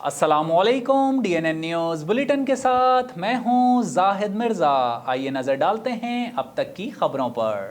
السلام علیکم، D N N news bulletin کے ساتھ میں ہوں زاہد مرزا۔ آئیے نظر ڈالتے ہیں اب تک کی خبروں پر۔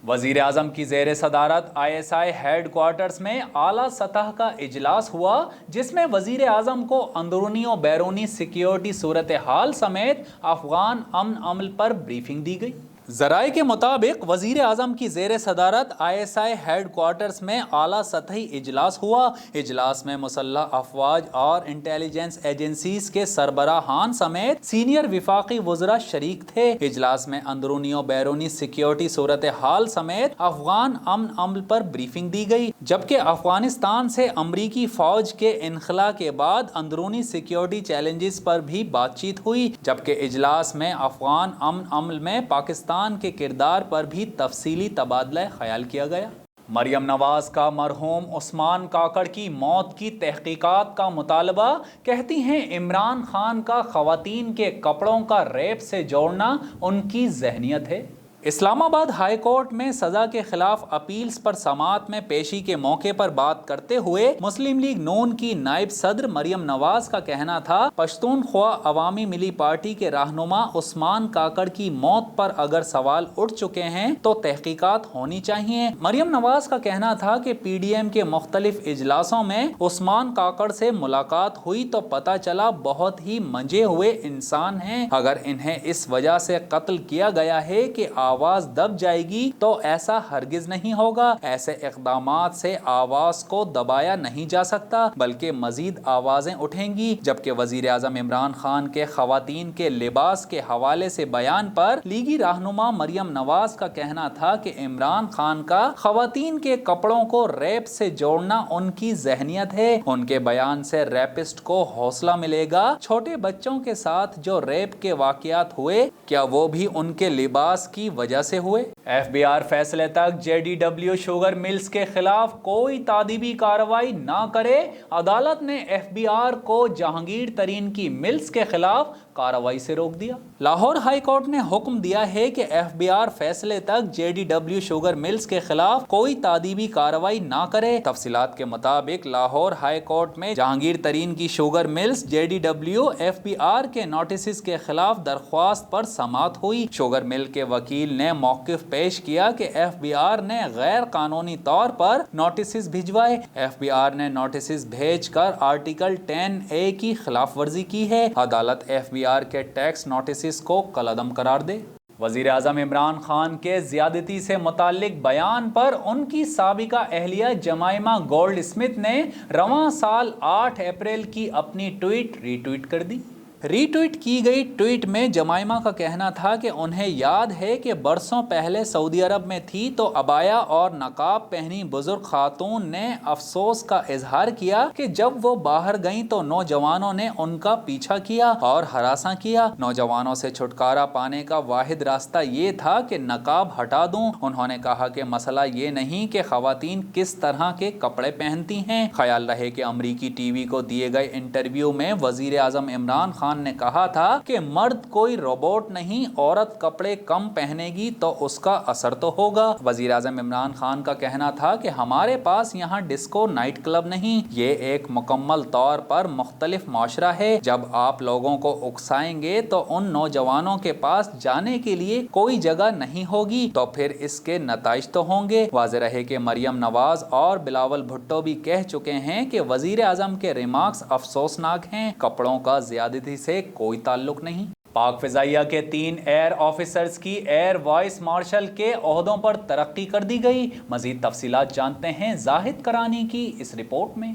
وزیر اعظم کی زیر صدارت ISI ہیڈ کوارٹرز میں اعلیٰ سطح کا اجلاس ہوا، جس میں وزیر اعظم کو اندرونی و بیرونی سیکیورٹی صورتحال سمیت افغان امن عمل پر بریفنگ دی گئی۔ ذرائع کے مطابق وزیر اعظم کی زیر صدارت ISI ہیڈ کوارٹرز میں اعلیٰ سطحی اجلاس ہوا۔ اجلاس میں مسلح افواج اور انٹیلیجنس ایجنسیز کے سربراہان سمیت سینئر وفاقی وزراء شریک تھے۔ اجلاس میں اندرونی و بیرونی سیکیورٹی صورتحال سمیت افغان امن عمل پر بریفنگ دی گئی، جبکہ افغانستان سے امریکی فوج کے انخلا کے بعد اندرونی سیکیورٹی چیلنجز پر بھی بات چیت ہوئی، جبکہ اجلاس میں افغان امن عمل میں پاکستان کے کردار پر بھی تفصیلی تبادلہ خیال کیا گیا۔ مریم نواز کا مرحوم عثمان کاکڑ کی موت کی تحقیقات کا مطالبہ، کہتی ہیں عمران خان کا خواتین کے کپڑوں کا ریپ سے جوڑنا ان کی ذہنیت ہے۔ اسلام آباد ہائی کورٹ میں سزا کے خلاف اپیلز پر سماعت میں پیشی کے موقع پر بات کرتے ہوئے مسلم لیگ نون کی نائب صدر مریم نواز کا کہنا تھا، پشتونخوا عوامی ملی پارٹی کے رہنما عثمان کاکڑ کی موت پر اگر سوال اٹھ چکے ہیں تو تحقیقات ہونی چاہیے۔ مریم نواز کا کہنا تھا کہ PDM کے مختلف اجلاسوں میں عثمان کاکڑ سے ملاقات ہوئی تو پتہ چلا بہت ہی منجے ہوئے انسان ہیں۔ اگر انہیں اس وجہ سے قتل کیا گیا ہے کہ آواز دب جائے گی تو ایسا ہرگز نہیں ہوگا۔ ایسے اقدامات سے آواز کو دبایا نہیں جا سکتا بلکہ مزید آوازیں اٹھیں گی۔ جبکہ وزیر اعظم عمران خان کے خواتین کے لباس کے حوالے سے بیان پر لیگی رہنما مریم نواز کا کہنا تھا کہ عمران خان کا خواتین کے کپڑوں کو ریپ سے جوڑنا ان کی ذہنیت ہے۔ ان کے بیان سے ریپسٹ کو حوصلہ ملے گا۔ چھوٹے بچوں کے ساتھ جو ریپ کے واقعات ہوئے، کیا وہ بھی ان کے لباس کی وجہ سے ہوئے؟ FBR فیصلے تک JDW شوگر ملز کے خلاف کوئی تادیبی کارروائی نہ کرے۔ عدالت نے FBR کو جہانگیر ترین کی ملز کے خلاف کارروائی سے روک دیا۔ لاہور ہائی کورٹ نے حکم دیا ہے کہ FBR فیصلے تک JDW شوگر ملز کے خلاف کوئی تادیبی کارروائی نہ کرے۔ تفصیلات کے مطابق لاہور ہائی کورٹ میں جہانگیر ترین کی شوگر ملز JDW FBR کے نوٹسز کے خلاف درخواست پر سماعت ہوئی۔ شوگر مل کے وکیل نے موقف پیش کیا کہ FBR نے غیر قانونی طور پر نوٹسز بھجوائے۔ FBR نے نوٹسز بھیج کر آرٹیکل 10A کی خلاف ورزی کی ہے۔ عدالت FBR کے ٹیکس نوٹسز کو کالعدم قرار دے۔ وزیر اعظم عمران خان کے زیادتی سے متعلق بیان پر ان کی سابقہ اہلیہ جمائمہ گولڈ اسمتھ نے رواں سال 8 اپریل کی اپنی ٹویٹ ری ٹویٹ کر دی۔ ری ٹویٹ کی گئی ٹویٹ میں جمائمہ کا کہنا تھا کہ انہیں یاد ہے کہ برسوں پہلے سعودی عرب میں تھی تو عبایا اور نقاب پہنی بزرگ خاتون نے افسوس کا اظہار کیا کہ جب وہ باہر گئیں تو نوجوانوں نے ان کا پیچھا کیا اور ہراساں کیا۔ نوجوانوں سے چھٹکارا پانے کا واحد راستہ یہ تھا کہ نقاب ہٹا دوں۔ انہوں نے کہا کہ مسئلہ یہ نہیں کہ خواتین کس طرح کے کپڑے پہنتی ہیں۔ خیال رہے کہ امریکی ٹی وی کو دیے گئے انٹرویو میں وزیر اعظم عمران خان نے کہا تھا کہ مرد کوئی روبوٹ نہیں، عورت کپڑے کم پہنے گی تو اس کا اثر تو ہوگا۔ وزیر اعظم عمران خان کا کہنا تھا کہ ہمارے پاس یہاں ڈسکو نائٹ کلب نہیں، یہ ایک مکمل طور پر مختلف معاشرہ ہے۔ جب آپ لوگوں کو اکسائیں گے تو ان نوجوانوں کے پاس جانے کے لیے کوئی جگہ نہیں ہوگی تو پھر اس کے نتائج تو ہوں گے۔ واضح رہے کہ مریم نواز اور بلاول بھٹو بھی کہہ چکے ہیں کہ وزیر اعظم کے ریمارکس افسوسناک ہیں، کپڑوں کا زیادتی سے کوئی تعلق نہیں۔ پاک فضائیہ کے 3 ایئر آفیسرز کی ایئر وائس مارشل کے عہدوں پر ترقی کر دی گئی۔ مزید تفصیلات جانتے ہیں زاہد کرانی کی اس رپورٹ میں۔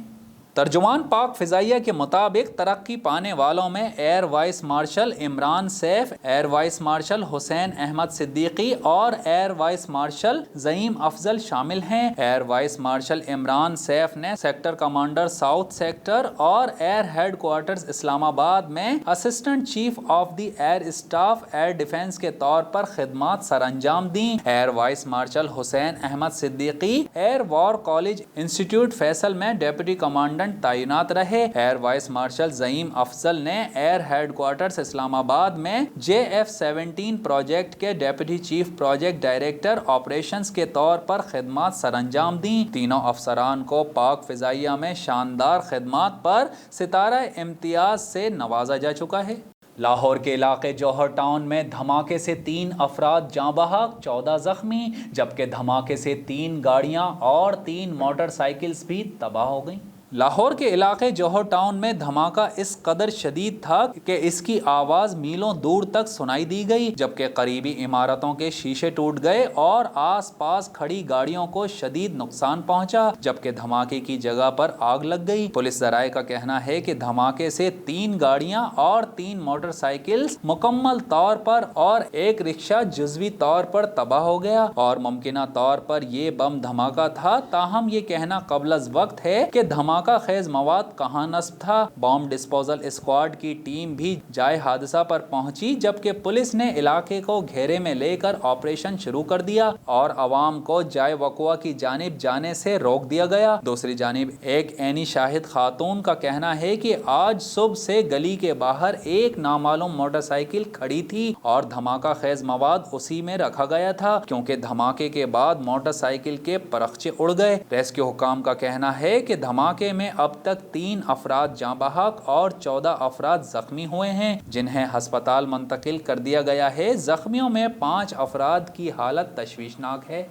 ترجمان پاک فضائیہ کے مطابق ترقی پانے والوں میں air vice marshal Imran Saif, air vice marshal Hussain Ahmed Siddiqui اور air vice marshal Zaeem Afzal شامل ہیں۔ Air vice marshal Imran Saif نے سیکٹر کمانڈر ساؤتھ سیکٹر اور air headquarters Islamabad میں assistant chief of the air staff air defence کے طور پر خدمات سر انجام دیں۔ Air vice marshal Hussain Ahmed Siddiqui air war college institute Faisal میں ڈپٹی کمانڈنٹ ایجنٹ تعینات رہے۔ ایئر وائس مارشل زعیم افضل نے year headquarters Islamabad میں JF-17 پروجیکٹ کے deputy chief project director operations کے طور پر خدمات سر انجام دیں۔ تینوں افسران کو پاک فضائیہ میں شاندار خدمات پر ستارہ امتیاز سے نوازا جا چکا ہے۔ لاہور کے علاقے جوہر ٹاؤن میں دھماکے سے 3 افراد جاں بحق، 14 زخمی، جبکہ دھماکے سے 3 گاڑیاں اور 3 موٹر سائیکلز بھی تباہ ہو گئیں۔ لاہور کے علاقے جوہر ٹاؤن میں دھماکہ اس قدر شدید تھا کہ اس کی آواز میلوں دور تک سنائی دی گئی، جبکہ قریبی عمارتوں کے شیشے ٹوٹ گئے اور آس پاس کھڑی گاڑیوں کو شدید نقصان پہنچا، جبکہ دھماکے کی جگہ پر آگ لگ گئی۔ پولیس ذرائع کا کہنا ہے کہ دھماکے سے 3 گاڑیاں اور 3 موٹر سائیکلز مکمل طور پر اور ایک رکشہ جزوی طور پر تباہ ہو گیا، اور ممکنہ طور پر یہ بم دھماکہ تھا، تاہم یہ کہنا قبل از وقت ہے کہ دھماکہ خیز مواد کہاں نصب تھا۔ بام ڈسپوزل اسکواڈ کی ٹیم بھی جائے حادثہ پر پہنچی، جبکہ پولیس نے علاقے کو گھیرے میں لے کر آپریشن شروع کر دیا اور عوام کو جائے وقوع کی جانب جانے سے روک دیا گیا۔ دوسری جانب ایک عینی شاہد خاتون کا کہنا ہے کہ آج صبح سے گلی کے باہر ایک نامعلوم موٹر سائیکل کھڑی تھی اور دھماکہ خیز مواد اسی میں رکھا گیا تھا، کیونکہ دھماکے کے بعد موٹر سائیکل کے پرخچے اڑ گئے۔ ریسکیو حکام کا کہنا ہے کہ دھماکے میں اب تک 3 افراد جاں بحق اور 14 افراد زخمی ہوئے ہیں، جنہیں ہسپتال منتقل کر دیا گیا ہے۔ زخمیوں میں 5 افراد کی حالت تشویشناک ہے۔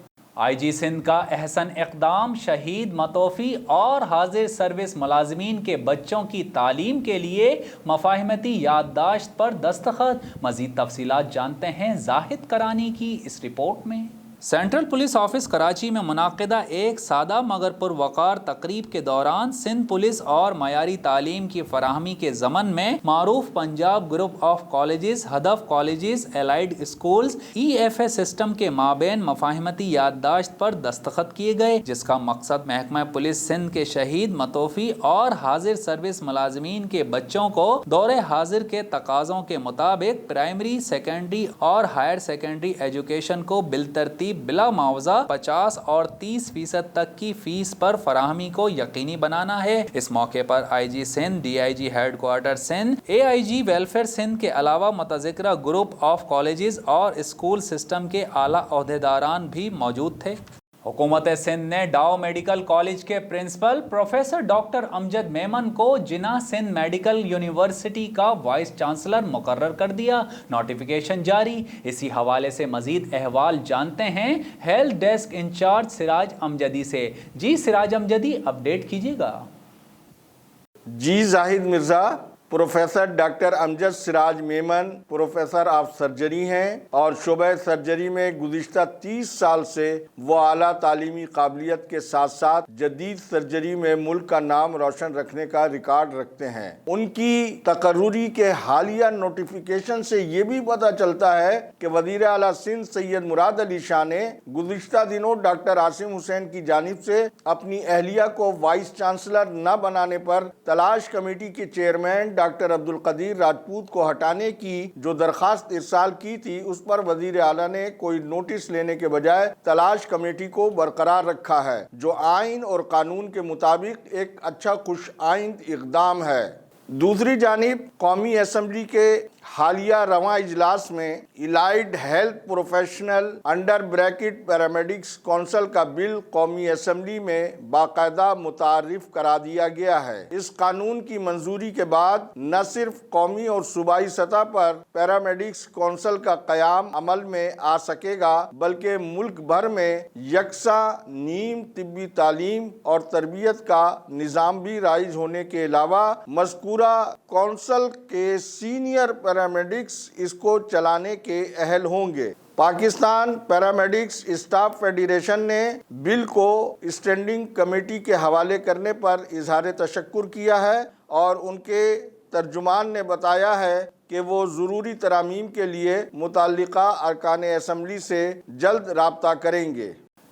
IG سندھ کا احسن اقدام، شہید متوفی اور حاضر سروس ملازمین کے بچوں کی تعلیم کے لیے مفاہمتی یادداشت پر دستخط۔ مزید تفصیلات جانتے ہیں زاہد کرانی کی اس رپورٹ میں۔ سینٹرل پولیس آفس کراچی میں منعقدہ ایک سادہ مگر پروقار تقریب کے دوران سندھ پولیس اور معیاری تعلیم کی فراہمی کے ضمن میں معروف پنجاب گروپ آف کالجز، ہدف colleges, allied schools EFA system کے مابین مفاہمتی یادداشت پر دستخط کیے گئے، جس کا مقصد محکمہ پولیس سندھ کے شہید متوفی اور حاضر سروس ملازمین کے بچوں کو دور حاضر کے تقاضوں کے مطابق پرائمری، سیکنڈری اور ہائر سیکنڈری ایجوکیشن کو بالترتیب بلا معاوضہ 50 اور 30% تک کی فیس پر فراہمی کو یقینی بنانا ہے۔ اس موقع پر IG Sindh, DIG headquarter Sindh, AIG welfare Sindh کے علاوہ متذکرہ گروپ آف کالجز اور اسکول سسٹم کے اعلیٰ عہدیداران بھی موجود تھے۔ حکومت سندھ نے ڈاؤ میڈیکل کالج کے principal professor doctor Amjad Memon کو جناح سندھ میڈیکل یونیورسٹی کا وائس چانسلر مقرر کر دیا، نوٹیفیکیشن جاری۔ اسی حوالے سے مزید احوال جانتے ہیں health desk in charge Siraj Amjadi سے۔ جی سراج امجدی، اپڈیٹ کیجیے گا۔ جی Zahid Mirza, professor doctor Amjad Siraj Memon professor of surgery ہیں اور شعبہ سرجری میں گزشتہ 30 سال سے وہ اعلیٰ تعلیمی قابلیت کے ساتھ ساتھ جدید سرجری میں ملک کا نام روشن رکھنے کا ریکارڈ رکھتے ہیں۔ ان کی تقرری کے حالیہ نوٹیفیکیشن سے یہ بھی پتہ چلتا ہے کہ وزیر اعلیٰ سندھ سید مراد علی شاہ نے گزشتہ دنوں ڈاکٹر عاصم حسین کی جانب سے اپنی اہلیہ کو وائس چانسلر نہ بنانے پر تلاش کمیٹی کے چیئرمین ڈاکٹر عبدالقدیر راجپوت کو ہٹانے کی جو درخواست ارسال کی تھی، اس پر وزیر اعلیٰ نے کوئی نوٹس لینے کے بجائے تلاش کمیٹی کو برقرار رکھا ہے، جو آئین اور قانون کے مطابق ایک اچھا خوش آئند اقدام ہے۔ دوسری جانب قومی اسمبلی کے حالیہ رواں اجلاس میں allied health professional under bracket paramedics council کا بل قومی اسمبلی میں باقاعدہ متعارف کرا دیا گیا ہے۔ اس قانون کی منظوری کے بعد نہ صرف قومی اور صوبائی سطح پر پیرامیڈکس کونسل کا قیام عمل میں آ سکے گا، بلکہ ملک بھر میں یکساں نیم طبی تعلیم اور تربیت کا نظام بھی رائج ہونے کے علاوہ مذکورہ کونسل کے سینئر پیرامیڈکس اس کو چلانے کے اہل ہوں گے۔ پاکستان پیرامیڈکس اسٹاف فیڈریشن نے بل کو اسٹینڈنگ کمیٹی کے حوالے کرنے پر اظہار تشکر کیا ہے اور ان کے ترجمان نے بتایا ہے کہ وہ ضروری ترامیم کے لیے متعلقہ ارکان اسمبلی سے جلد رابطہ کریں گے۔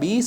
20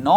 9